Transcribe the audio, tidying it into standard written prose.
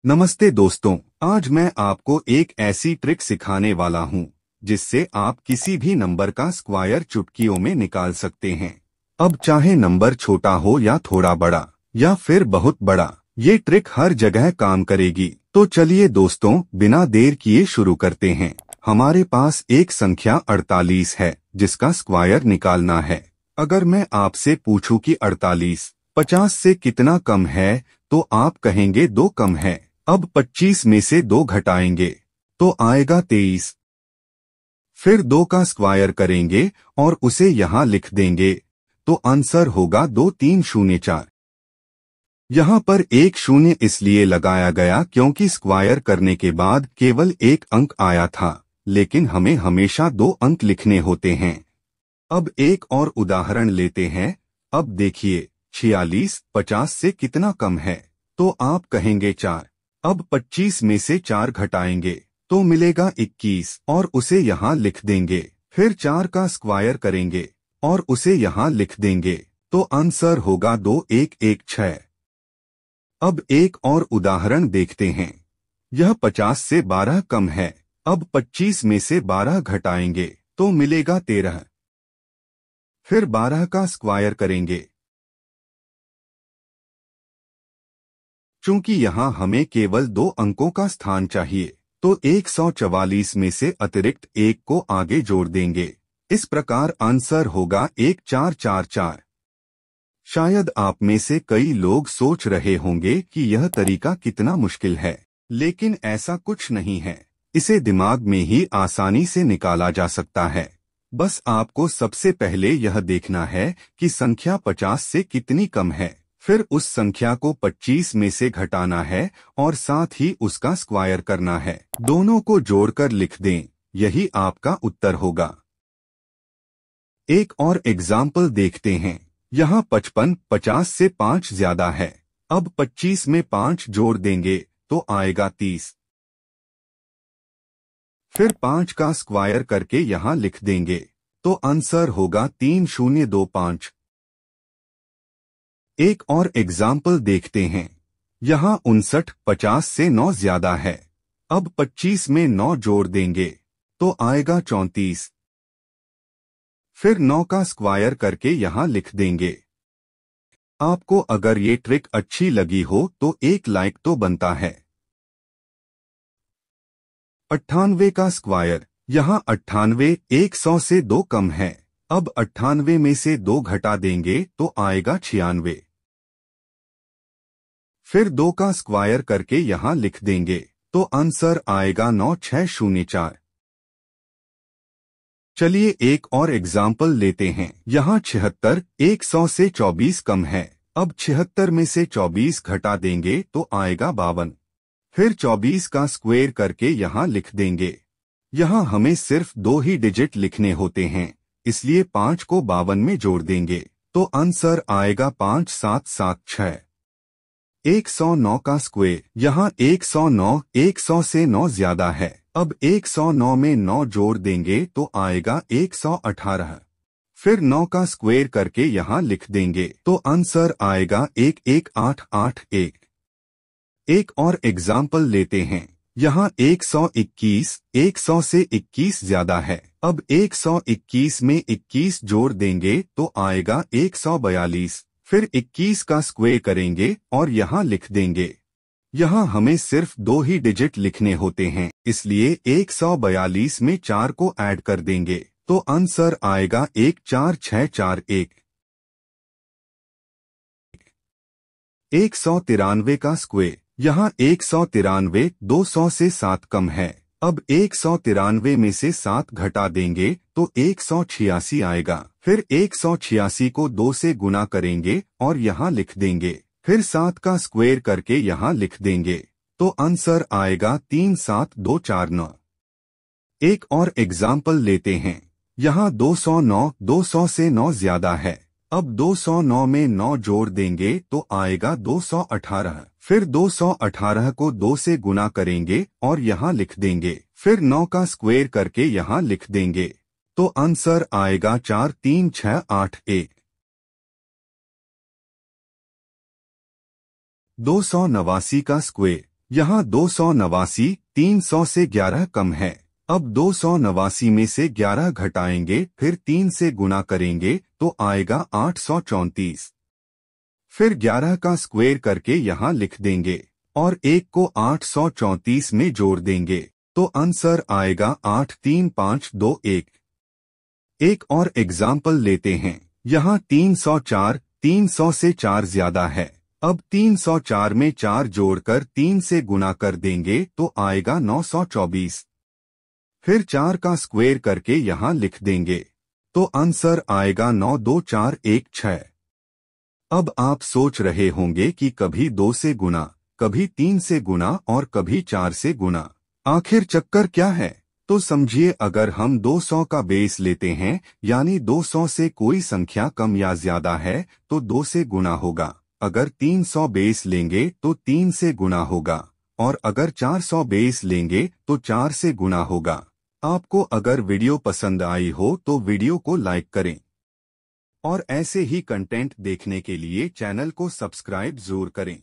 नमस्ते दोस्तों, आज मैं आपको एक ऐसी ट्रिक सिखाने वाला हूं जिससे आप किसी भी नंबर का स्क्वायर चुटकियों में निकाल सकते हैं। अब चाहे नंबर छोटा हो या थोड़ा बड़ा या फिर बहुत बड़ा, ये ट्रिक हर जगह काम करेगी। तो चलिए दोस्तों, बिना देर किए शुरू करते हैं। हमारे पास एक संख्या 48 है जिसका स्क्वायर निकालना है। अगर मैं आपसे पूछूं कि 48 50 से कितना कम है, तो आप कहेंगे 2 कम है। अब 25 में से 2 घटाएंगे तो आएगा 23। फिर 2 का स्क्वायर करेंगे और उसे यहाँ लिख देंगे तो आंसर होगा 2304। यहाँ पर एक शून्य इसलिए लगाया गया क्योंकि स्क्वायर करने के बाद केवल एक अंक आया था, लेकिन हमें हमेशा 2 अंक लिखने होते हैं। अब एक और उदाहरण लेते हैं। अब देखिए, 46 50 से कितना कम है, तो आप कहेंगे 4। अब 25 में से 4 घटाएंगे तो मिलेगा 21 और उसे यहाँ लिख देंगे। फिर 4 का स्क्वायर करेंगे और उसे यहाँ लिख देंगे तो आंसर होगा 2116। अब एक और उदाहरण देखते हैं। यह 50 से 12 कम है। अब 25 में से 12 घटाएंगे तो मिलेगा 13। फिर 12 का स्क्वायर करेंगे। चूंकि यहाँ हमें केवल 2 अंकों का स्थान चाहिए, तो 144 में से अतिरिक्त 1 को आगे जोड़ देंगे। इस प्रकार आंसर होगा 1444। शायद आप में से कई लोग सोच रहे होंगे कि यह तरीका कितना मुश्किल है, लेकिन ऐसा कुछ नहीं है। इसे दिमाग में ही आसानी से निकाला जा सकता है। बस आपको सबसे पहले यह देखना है कि संख्या 50 से कितनी कम है। फिर उस संख्या को 25 में से घटाना है और साथ ही उसका स्क्वायर करना है। दोनों को जोड़कर लिख दें, यही आपका उत्तर होगा। एक और एग्जाम्पल देखते हैं। यहाँ 55 50 से 5 ज्यादा है। अब 25 में 5 जोड़ देंगे तो आएगा 30। फिर 5 का स्क्वायर करके यहाँ लिख देंगे तो आंसर होगा 3025। एक और एग्जाम्पल देखते हैं। यहाँ 59 50 से 9 ज्यादा है। अब 25 में 9 जोड़ देंगे तो आएगा 34। फिर 9 का स्क्वायर करके यहाँ लिख देंगे। आपको अगर ये ट्रिक अच्छी लगी हो तो एक लाइक तो बनता है। 98 का स्क्वायर। यहाँ 98 100 से 2 कम है। अब 98 में से 2 घटा देंगे तो आएगा 96। फिर 2 का स्क्वायर करके यहाँ लिख देंगे तो आंसर आएगा 9604। चलिए एक और एग्जाम्पल लेते हैं। यहाँ 76 100 से 24 कम है। अब 76 में से 24 घटा देंगे तो आएगा 52। फिर 24 का स्क्वायर करके यहाँ लिख देंगे। यहाँ हमें सिर्फ 2 ही डिजिट लिखने होते हैं, इसलिए 5 को 52 में जोड़ देंगे तो आंसर आएगा 5776। 109 का स्क्वायर। यहाँ 109 100 से 9 ज्यादा है। अब 109 में 9 जोड़ देंगे तो आएगा 118। फिर 9 का स्क्वायर करके यहाँ लिख देंगे तो आंसर आएगा 11881। एक और एग्जाम्पल लेते हैं। यहाँ 121 100 से 21 ज्यादा है। अब 121 में 21 जोड़ देंगे तो आएगा 142। फिर 21 का स्क्वायर करेंगे और यहाँ लिख देंगे। यहाँ हमें सिर्फ 2 ही डिजिट लिखने होते हैं, इसलिए 142 में 4 को ऐड कर देंगे तो आंसर आएगा 14641। 193 का स्क्वायर। यहाँ 193 200 से 7 कम है। अब 193 में से 7 घटा देंगे तो 186 आएगा। फिर 186 को 2 से गुना करेंगे और यहाँ लिख देंगे। फिर 7 का स्क्वायर करके यहाँ लिख देंगे तो आंसर आएगा 37249। एक और एग्जाम्पल लेते हैं। यहाँ 209 200 से 9 ज्यादा है। अब 209 में 9 जोड़ देंगे तो आएगा 218। फिर 218 को 2 से गुना करेंगे और यहाँ लिख देंगे। फिर 9 का स्क्वायर करके यहाँ लिख देंगे तो आंसर आएगा 43681। 289 का स्क्वायर। यहाँ 289 300 से 11 कम है। अब 289 में से 11 घटाएंगे, फिर 3 से गुणा करेंगे तो आएगा 834। फिर 11 का स्क्वायर करके यहाँ लिख देंगे और 1 को 834 में जोड़ देंगे तो आंसर आएगा 83521। एक और एग्जाम्पल लेते हैं। यहाँ 304, 300 से 4 ज्यादा है। अब 304 में 4 जोड़कर 3 से गुणा कर देंगे तो आएगा 924। फिर 4 का स्क्वायर करके यहाँ लिख देंगे तो आंसर आएगा 92416। अब आप सोच रहे होंगे कि कभी 2 से गुणा, कभी 3 से गुणा और कभी 4 से गुणा, आखिर चक्कर क्या है? तो समझिए, अगर हम 200 का बेस लेते हैं यानी 200 से कोई संख्या कम या ज्यादा है तो 2 से गुणा होगा। अगर 300 बेस लेंगे तो 3 से गुणा होगा और अगर 400 बेस लेंगे तो 4 से गुणा होगा। आपको अगर वीडियो पसंद आई हो तो वीडियो को लाइक करें और ऐसे ही कंटेंट देखने के लिए चैनल को सब्सक्राइब जरूर करें।